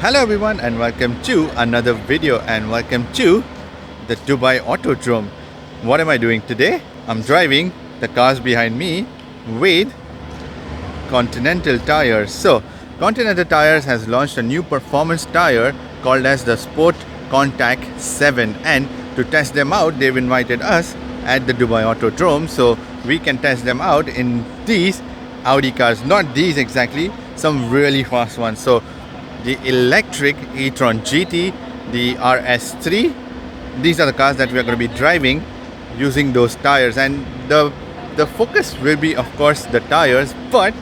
Hello everyone and welcome to another video and welcome to the Dubai Autodrome. What am I doing today? I'm driving the cars behind me with Continental Tires. So Continental Tires has launched a new performance tire called as the SportContact 7, and to test them out they've invited us at the Dubai Autodrome so we can test them out in these Audi cars. Not these exactly, some really fast ones. So the electric e-tron GT, the RS3, these are the cars that we are going to be driving using those tires, and the focus will be of course the tires, but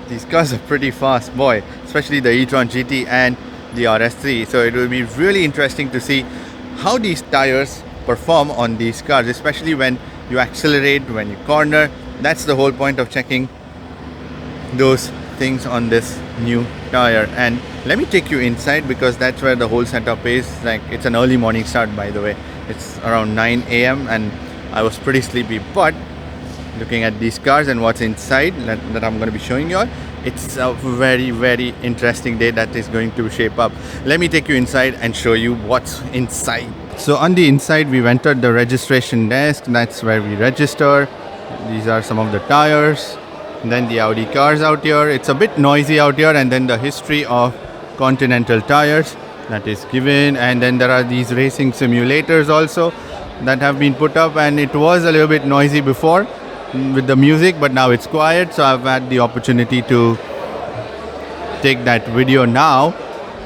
these cars are pretty fast, boy, especially the e-tron GT and the RS3. So it will be really interesting to see how these tires perform on these cars, especially when you accelerate, when you corner. That's the whole point of checking those things on this new tire. And let me take you inside because that's where the whole setup is. Like, it's an early morning start, by the way. It's around 9 a.m. and I was pretty sleepy, but looking at these cars and what's inside that I'm going to be showing you all, it's a very interesting day that is going to shape up. Let me take you inside and show you what's inside. So on the inside we've entered the registration desk. That's where we register. These are some of the tires. And then the Audi cars out here. It's a bit noisy out here, and then the history of Continental Tires that is given, and then there are these racing simulators also that have been put up, and it was a little bit noisy before with the music, but now it's quiet, so I've had the opportunity to take that video now.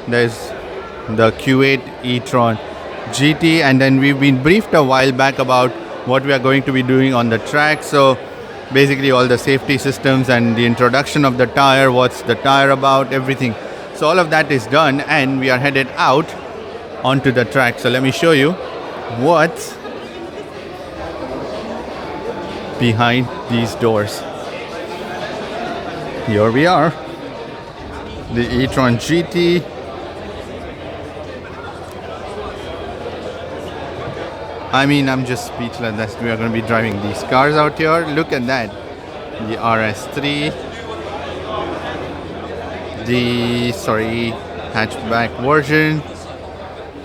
There's the Q8 e-tron GT, and then we've been briefed a while back about what we are going to be doing on the track. So basically all the safety systems and the introduction of the tire, what's the tire about, everything. So all of that is done and we are headed out onto the track. So let me show you what's behind these doors. Here we are, the e-tron GT. I mean, I'm just speechless that we are going to be driving these cars out here. Look at that. The RS3, the hatchback version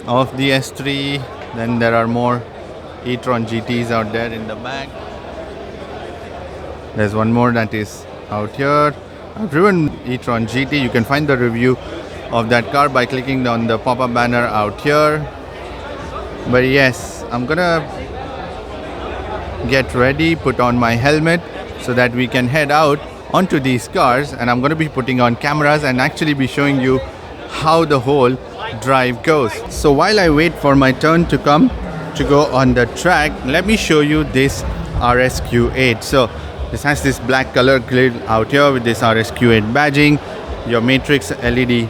of the S3. Then there are more e-tron GTs out there in the back. There's one more that is out here. I've driven e-tron GT. You can find the review of that car by clicking on the pop-up banner out here. But yes, I'm gonna get ready, put on my helmet so that we can head out onto these cars, and I'm gonna be putting on cameras and actually be showing you how the whole drive goes. So while I wait for my turn to come to go on the track, let me show you this RS Q8. So this has this black color grid out here with this RS Q8 badging, your matrix LED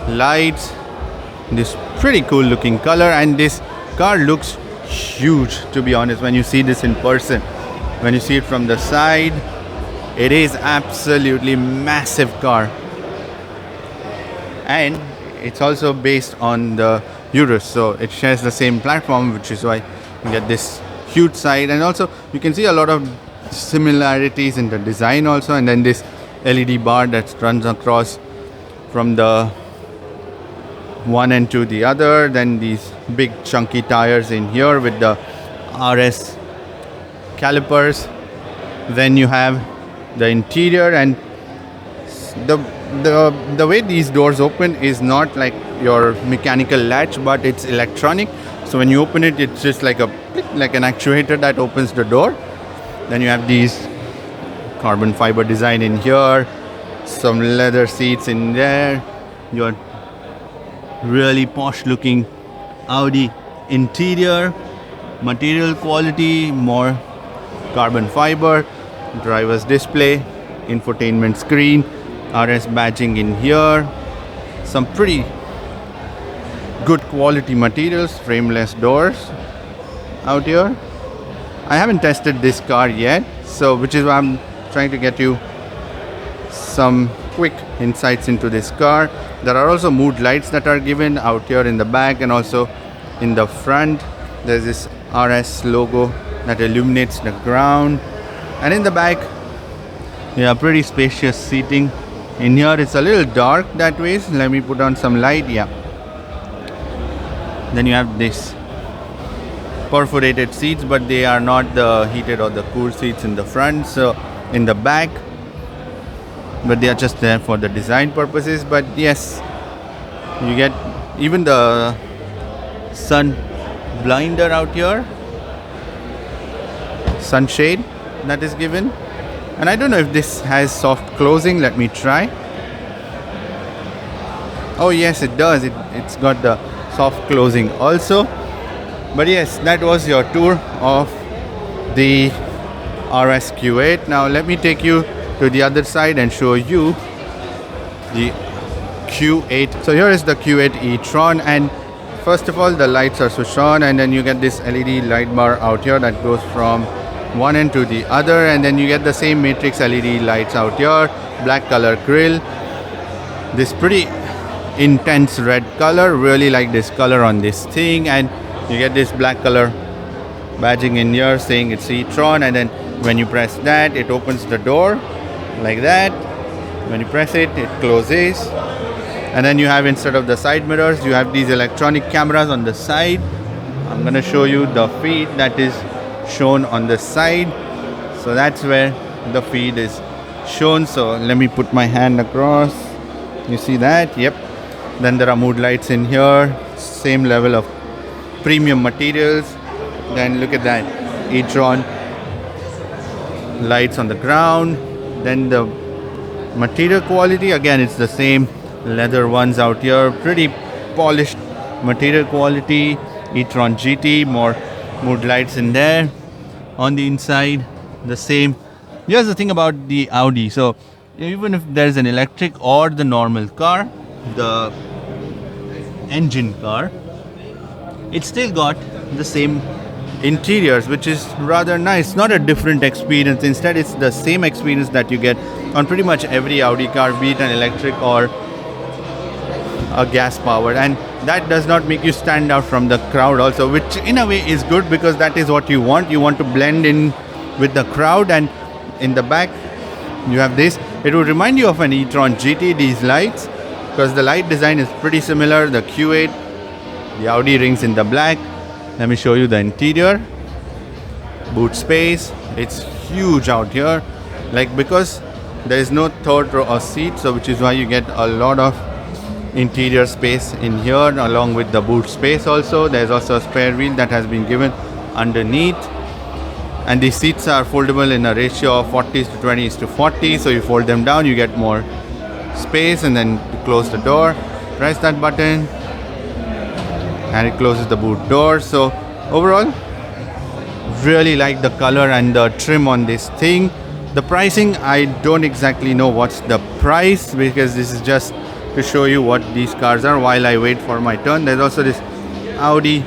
lights, this pretty cool looking color, and this car looks huge, to be honest. When you see this in person, when you see it from the side, it is absolutely massive car. And it's also based on the Urus, so it shares the same platform, which is why you get this huge side. And also you can see a lot of similarities in the design also, and then this LED bar that runs across from the one end to the other. Then these big chunky tires in here with the RS calipers. Then you have the interior, and the way these doors open is not like your mechanical latch, but it's electronic. So when you open it, it's just like an actuator that opens the door. Then you have these carbon fiber design in here, some leather seats in there, your really posh looking Audi interior, material quality, more carbon fiber, driver's display, infotainment screen, RS badging in here, some pretty good quality materials, frameless doors out here. I haven't tested this car yet, so which is why I'm trying to get you some quick insights into this car. There are also mood lights that are given out here in the back and also in the front. There's this RS logo that illuminates the ground, and in the back you have pretty spacious seating In here it's a little dark that way, so let me put on some light. Yeah, then you have this perforated seats, but they are not the heated or the cool seats in the front, so in the back, but they are just there for the design purposes. But yes, you get even the sun blinder out here, sunshade that is given. And I don't know if this has soft closing. Let me try. Oh yes, it does. It's got the soft closing also. But yes, that was your tour of the RS Q8. Now let me take you to the other side and show you the Q8. So here is the Q8 e-tron, and first of all the lights are switched on, and then you get this LED light bar out here that goes from one end to the other, and then you get the same matrix LED lights out here, black color grille, this pretty intense red color, really like this color on this thing, and you get this black color badging in here saying it's e-tron, and then when you press that it opens the door like that. When you press it, it closes, and then you have, instead of the side mirrors, you have these electronic cameras on the side. I'm gonna show you the feed that is shown on the side. So that's where the feed is shown. So let me put my hand across. You see that? Yep. Then there are mood lights in here, same level of premium materials. Then look at that, e-tron lights on the ground. Then the material quality, again it's the same leather ones out here, pretty polished material quality. e-tron GT, more mood lights in there. On the inside, the same. Here's the thing about the Audi. So even if there's an electric or the normal car, the engine car, it's still got the same interiors, which is rather nice. Not a different experience, instead it's the same experience that you get on pretty much every Audi car, be it an electric or a gas powered, and that does not make you stand out from the crowd also, which in a way is good, because that is what you want. You want to blend in with the crowd. And in the back you have this, it would remind you of an e-tron GT, these lights, because the light design is pretty similar. The Q8, the Audi rings in the black. Let me show you the interior. Boot space, it's huge out here, like, because there is no third row of seats, so which is why you get a lot of interior space in here, along with the boot space. Also there's also a spare wheel that has been given underneath, and these seats are foldable in a ratio of 40:20:40. So you fold them down, you get more space, and then you close the door, press that button, and it closes the boot door. So overall, really like the color and the trim on this thing. The pricing, I don't exactly know what's the price, because this is just to show you what these cars are while I wait for my turn. There's also this Audi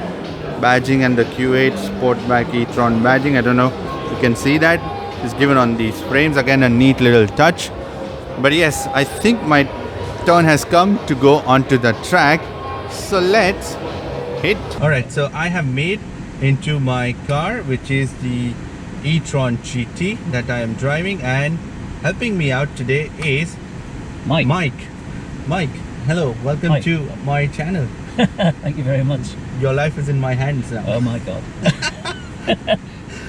badging and the Q8 Sportback e-tron badging. I don't know if you can see that. It's given on these frames. Again, a neat little touch. But yes, I think my turn has come to go onto the track. So let's hit. Alright, so I have made into my car, which is the e-tron GT that I am driving, and helping me out today is Mike, hello, welcome Hi. to my channel. Thank you very much. Your life is in my hands now. Oh my god.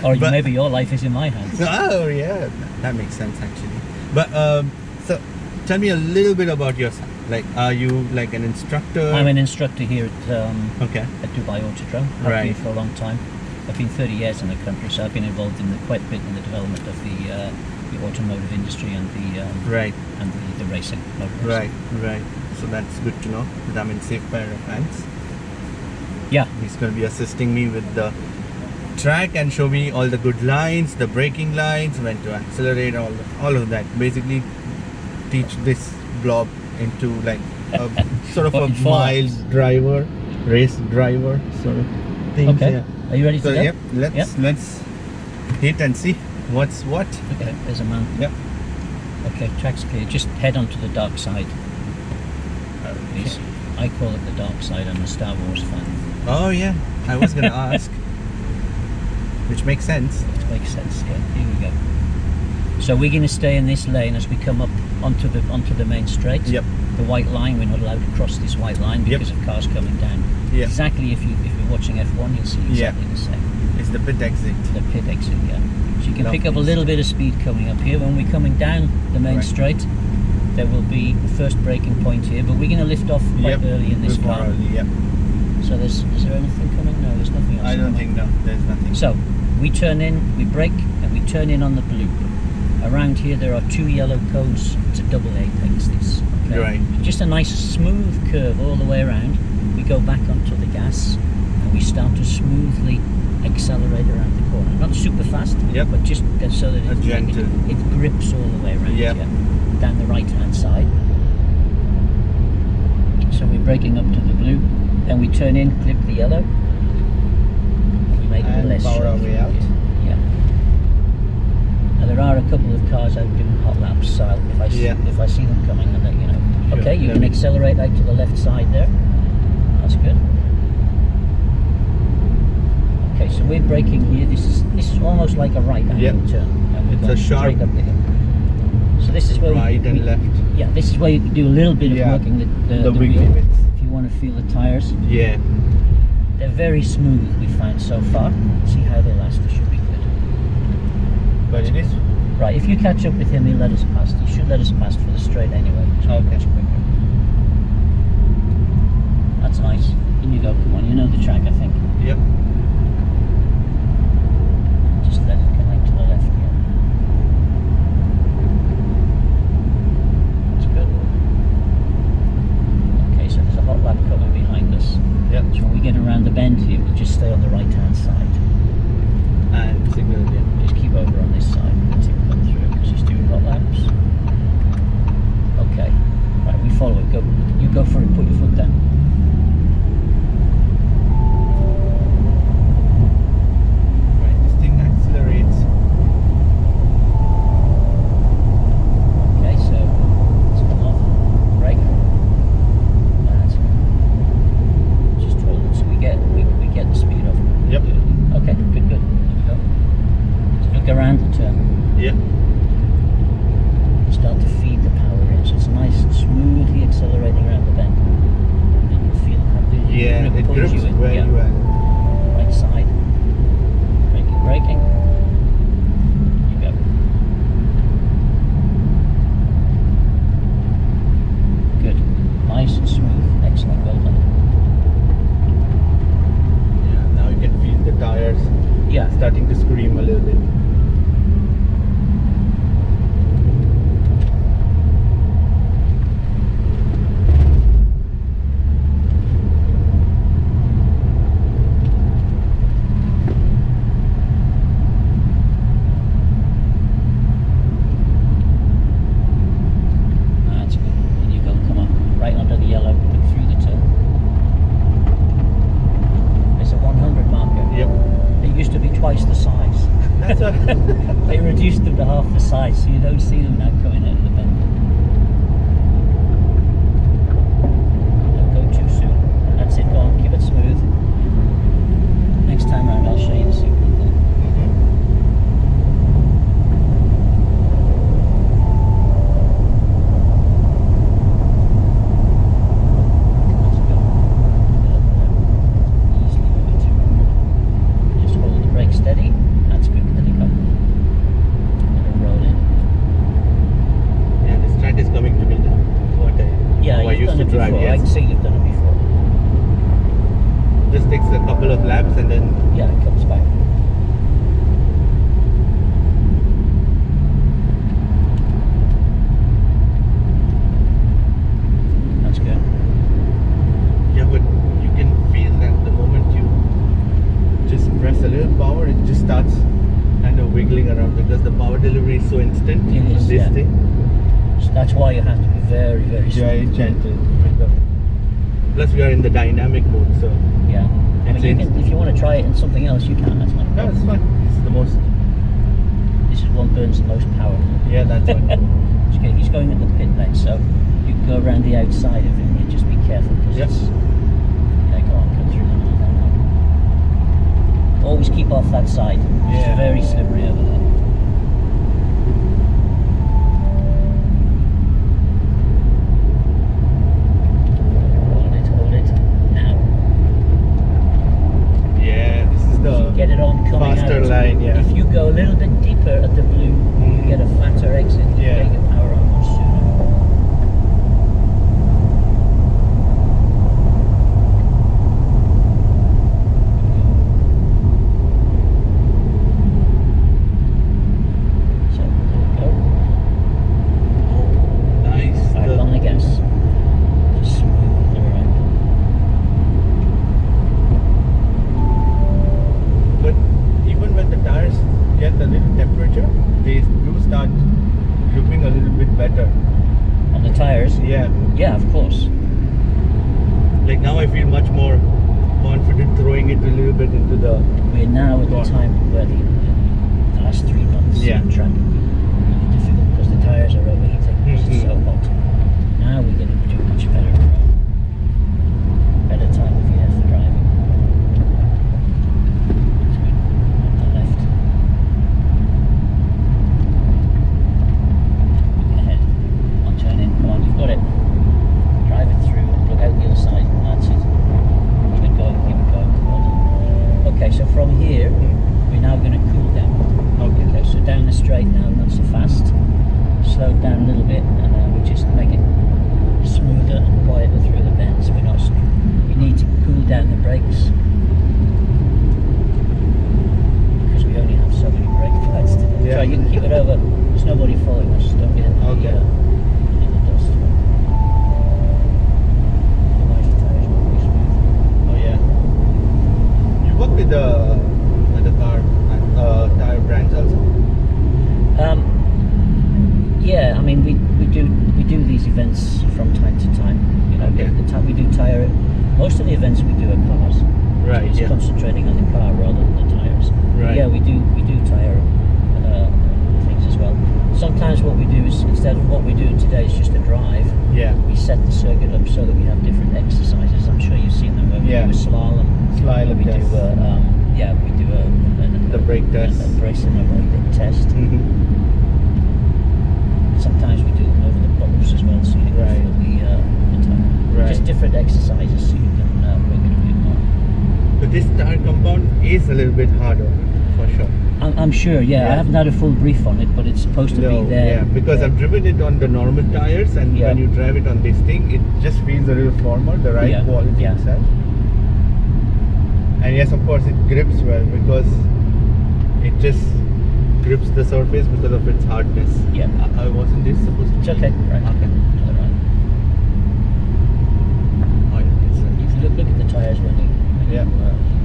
Or maybe your life is in my hands. Oh yeah, that makes sense actually. But so tell me a little bit about yourself. Like, are you like an instructor? I'm an instructor here at Dubai Autodrome. I've Right. been for a long time. I've been 30 years in the country, so I've been involved in quite a bit in the development of the automotive industry and the racing. Right. So that's good to know that I'm in safe pair of hands. Yeah. He's going to be assisting me with the track and show me all the good lines, the braking lines, when to accelerate, all of that. Basically teach this blob into like a sort of a mild driver, race driver sort of thing. Okay. Yeah. Are you ready to go? Yep. Let's hit and see what's what. Okay, there's a man. Yep. Okay, track's clear. Just head onto the dark side. Please. I call it the dark side. I'm a Star Wars fan. Oh yeah, I was gonna ask. Which makes sense. It makes sense, yeah. Here we go. So we're going to stay in this lane as we come up onto the main straight. Yep. The white line, we're not allowed to cross this white line because of cars coming down. Yep. Exactly, if you're watching F1, you'll see exactly the same. It's the pit exit. The pit exit, yeah. So you can pick up a Lovely little bit of speed coming up here. When we're coming down the main straight, there will be the first braking point here, but we're going to lift off quite early in this car. So is there anything coming? No, there's nothing else. I don't think, no, there's nothing. So we turn in, we brake, and we turn in on the blue. Around here there are 2 yellow cones to double apex this. Okay? Right. Just a nice smooth curve all the way around. We go back onto the gas and we start to smoothly accelerate around the corner. Not super fast, but just so that it grips all the way around down the right hand side. So we're braking up to the blue, then we turn in, clip the yellow, and we make it less power our way out. Yeah. Now there are a couple of cars out doing hot laps, so if I see them coming, I'll let you know. Sure. Okay, you can accelerate out to the left side there. That's good. Okay, so we're braking here. This is almost like a right angle turn. And we're going straight up the hill. So this is where right and left. Yeah, this is where you can do a little bit of working the wiggly wheel. bits. If you want to feel the tyres. Yeah. They're very smooth, we find so far. See how they last, they should be good. But it is. Right, if you catch up with him, he'll let us past. He should let us past for the straight anyway. So much quicker. That's nice. In you go, come on, you know the track, I think. Yep. Just let it connect to the left here. That's good. Okay, so there's a hot lap coming behind us. Yep. So when we get around the bend here, we'll just stay on the right hand side. And signal again. Just keep over on this side until we come through because he's doing hot laps. Okay. Right, we follow it. Go. You go for it, put your foot down. Right, this thing accelerates. Okay, so let's come off. Brake. That's just hold it so we get the speed off. Yep. Okay, good. There we go. So look around the turn. Yeah. Start to feed the power in, so it's nice and smoothly accelerating around the bend. And then you feel how the grip it pulls grips you in. where you are. Right side. Braking. You go. Good. Nice and smooth. Excellent. Well done. Yeah, now you can feel the tires starting to scream a little bit. That's good. And you go, come on, right under the yellow, look through the turn. It's a 100 marker. Yep. It used to be twice the size. That's what. They reduced them to half the size, so you don't see them now coming out of the bend. Don't go too soon. That's it, go on, keep it smooth. Next time round I'll show you the secret there. That's good. Easily over 200. Just hold the brake steady. That's good, let it go. Let it roll in. Yeah, this track is coming to me now. Yeah, I you've used done to it drive. before. Yes. I can see you've done it before. Just takes a couple of laps and then. Yeah, it comes back. That's good. Yeah, but you can feel that the moment you just press a little power, it just starts kind of wiggling around because the power delivery is so instant. It is, this thing. So that's why you have to be very, very smooth. Very gentle. Plus, we are in the dynamic mode, so. Yeah. I mean, It's if you want to try it in something else, you can. That's not a No, problem. it's fine. This is the most. This is one burns the most power. Yeah, that's right. Okay, he's going at the pit lane, so you can go around the outside of him. You just be careful because Yep. it's. Yeah, go on, come through the middle. Always keep off that side. Yeah. It's very slippery over there. Now I feel much more confident throwing it a little bit into the... We're now at the time where the last 3 months on track have been really difficult because the tyres are overheating because it's so hot. Now we're going to do much better time of year for driving. It's good. On the left. Look ahead. I'll turn in. Come on, you've got it. Drive it through. Look out the other side. That's it. Keep it going. Keep it going. Well done. Okay, so from here, we're now going to cool down. Okay, so down the straight now, not so fast. Slow down a little bit, and we just make it smoother and quieter through the bends. We're not. We need to cool down the brakes because we only have so many brake pads today. So you can keep it over. There's nobody following us. Don't get in the dust. Otherwise, the tires won't be smooth. Oh yeah. You work with the tire brands also. Yeah, I mean we do these events from time to time. You know, we do tire. Most of the events we do are cars. Right. So it's concentrating on the car rather than the tires. Right. Yeah, we do tire things as well. Sometimes what we do is, instead of what we do today is just a drive. Yeah. We set the circuit up so that we have different exercises. I'm sure you've seen them where we do a slalom. We do the brake test. A brake test. Sometimes we do them over the bumps as well, so you can feel the tire. Just different exercises so you can make it a bit more. But this tire compound is a little bit harder, for sure. I'm sure, I haven't had a full brief on it, but it's supposed to be there. Yeah, because I've driven it on the normal tires, and when you drive it on this thing, it just feels a little firmer, the right quality itself. And yes, of course, it grips well because it just grips the surface because of its hardness. Yeah. Wasn't this supposed to be? It's okay. Right. Okay. To the right. Oh, yeah. You can look at the tyres when you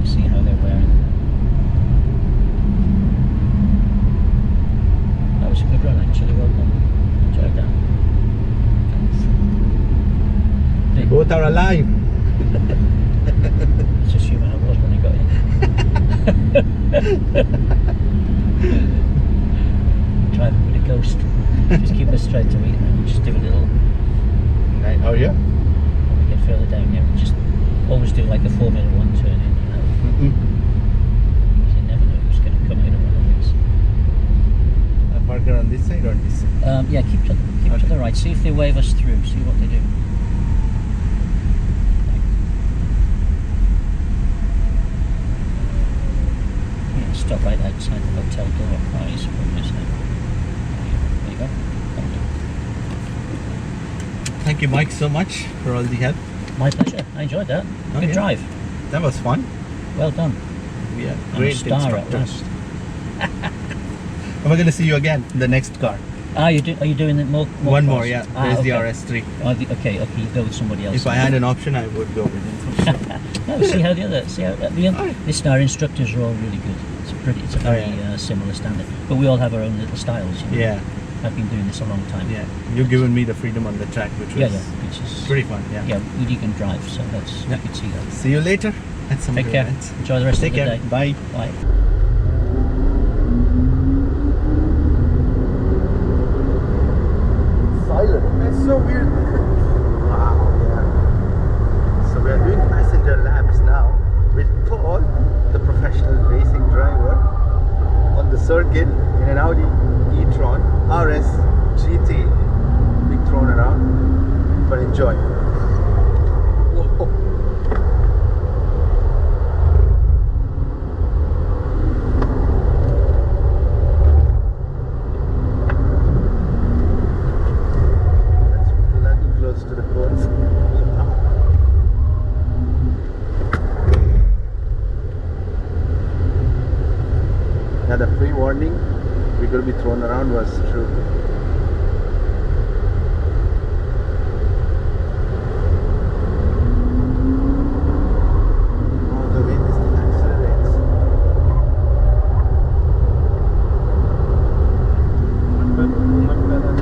see how they're wearing. That was a good run, actually. Well done. Enjoyed that. Thanks. We both are alive. It's assuming I was when I got in. Driving with a ghost. Just keep us straight to it and just do a little. Right. Oh yeah. When we get further down here, we just always do like a Formula 1 turn in, you know. You never know who's going to come in or one of these. Parker on this side or this side? Yeah, keep to the right. See if they wave us through. See what they do. Yeah, stop right outside the hotel door. Oh, he's from this side. There you go. Thank you, Mike, so much for all the help. My pleasure. I enjoyed that. Good drive. That was fun. Well done. Yeah, great star at last. We're going to see you again in the next car. Are you doing it more One more, yeah. There's the RS3. Okay, you go with somebody else. If I had an option, I would go with him. No, see how this our instructors are all really good. It's a very similar standard. But we all have our own little styles. You know? Yeah. I've been doing this a long time. Yeah. You've given me the freedom on the track, which was which is pretty fun. Yeah. Yeah, you can drive, so that's you can see that. See you later. Take care. Enjoy the rest of the day. Bye. Bye. It's so weird. Wow, yeah. So we are doing passenger laps now with Paul, the professional racing driver, on the circuit in an Audi e-tron RS GT. Big thrown around, but enjoy. Whoa. The pre-warning we're going to be thrown around was true. Oh, the way this thing accelerates. Much better.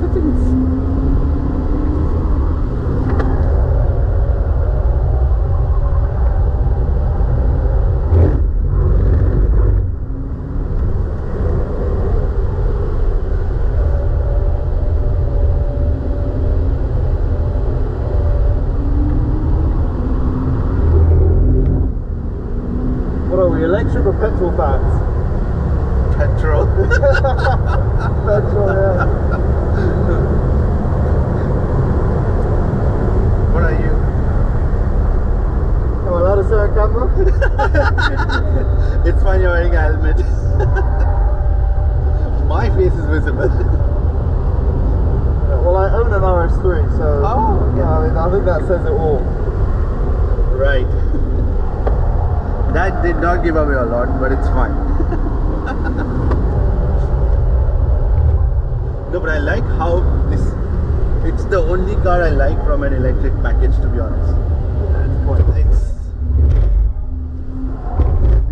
settings. Electric or petrol fans? Petrol. Petrol, yeah. What are you? Am I allowed to say on camera? It's fine, you're wearing a helmet. My face is visible. Well, I own an RS3, so I think that says it all. Right. That did not give away a lot, but it's fine. No, but I like how this, it's the only car I like from an electric package, to be honest.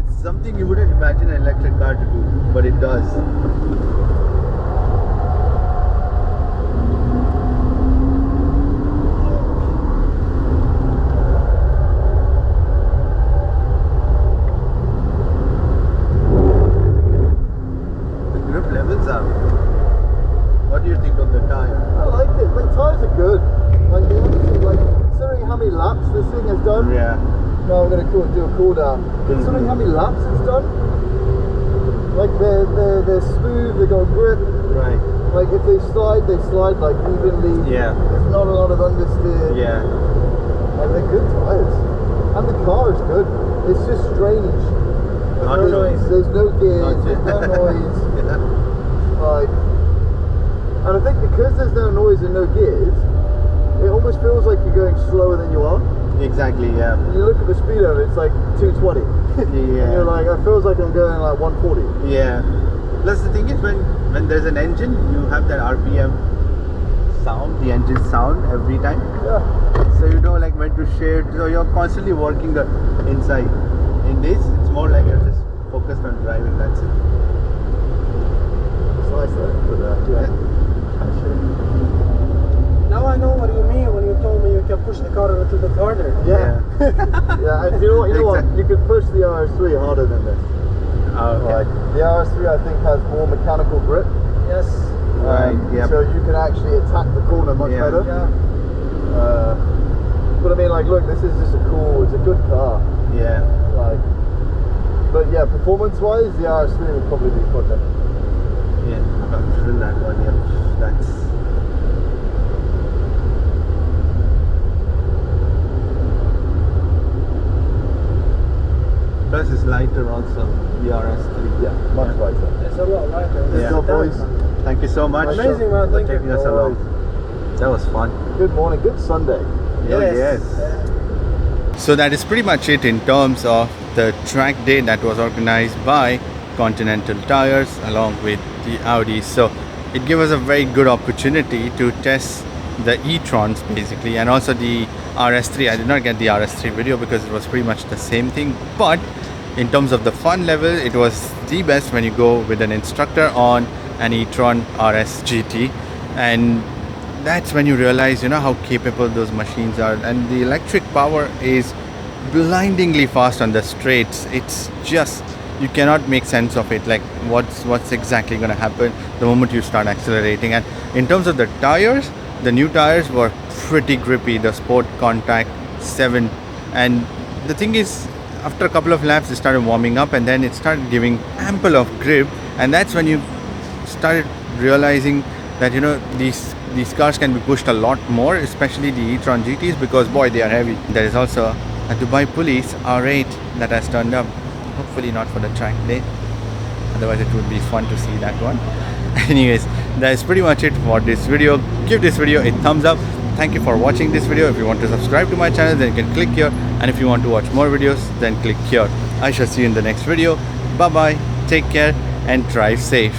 It's something you wouldn't imagine an electric car to do, but it does. What do you think of the tire? I like it. The tires are good. Like, considering how many laps this thing has done. Yeah. No, I'm gonna do a cool down. Considering how many laps it's done, like they're smooth. They got grip. Right. Like if they slide like evenly. Yeah. There's not a lot of understeer. Yeah. Like they're good tires, and the car is good. It's just strange. Not There's no noise. There's no gears. There's no noise. Like, and I think because there's no noise and no gears, it almost feels like you're going slower than you are. Exactly, yeah. And you look at the speedometer, it's like 220. Yeah. And you're like, it feels like I'm going like 140. Yeah. Plus the thing is, when there's an engine, you have that RPM sound, the engine sound every time. Yeah. So you know like when to shift, so you're constantly working the inside. In this, it's more like you're just focused on driving, that's it. It's nice though, but yeah. Now I know what you mean when you told me you can push the car a little bit harder. Yeah. Yeah, and you know what? You could push the RS3 harder than this. Oh, okay. Like, the RS3 I think has more mechanical grip. Yes. Right, yep. So you can actually attack the corner much better. Yeah. But I mean, like, look, this is just it's a good car. Yeah. Like, but yeah, performance-wise, the RS3 would probably be quicker. Yeah, I've driven that one, yeah. That's... Plus it's lighter also, the RS3. Yeah, much lighter. It's a lot lighter. Yeah. Boys. Thank you so much. Amazing, man. for Thank taking you. us along. That was fun. Good morning, good Sunday. Yes. So that is pretty much it in terms of the track day that was organized by Continental Tires along with the Audi. So it gave us a very good opportunity to test the e-trons basically, and also the RS3. I did not get the RS3 video because it was pretty much the same thing, but in terms of the fun level, it was the best when you go with an instructor on an e-tron RS GT, and that's when you realize, you know, how capable those machines are. And the electric power is blindingly fast on the straights. It's just, you cannot make sense of it, like what's exactly going to happen the moment you start accelerating. And in terms of the tires, the new tires were pretty grippy, the SportContact 7, and the thing is, after a couple of laps they started warming up and then it started giving ample of grip, and that's when you started realizing that, you know, these cars can be pushed a lot more, especially the e-tron GTs, because boy, they are heavy. There is also a Dubai Police R8 that has turned up, hopefully not for the track day, otherwise it would be fun to see that one. Anyways, that is pretty much it for this video. Give this video a thumbs up. Thank you for watching this video. If you want to subscribe to my channel, then you can click here, and if you want to watch more videos, then click here. I shall see you in the next video. Bye bye, take care and drive safe.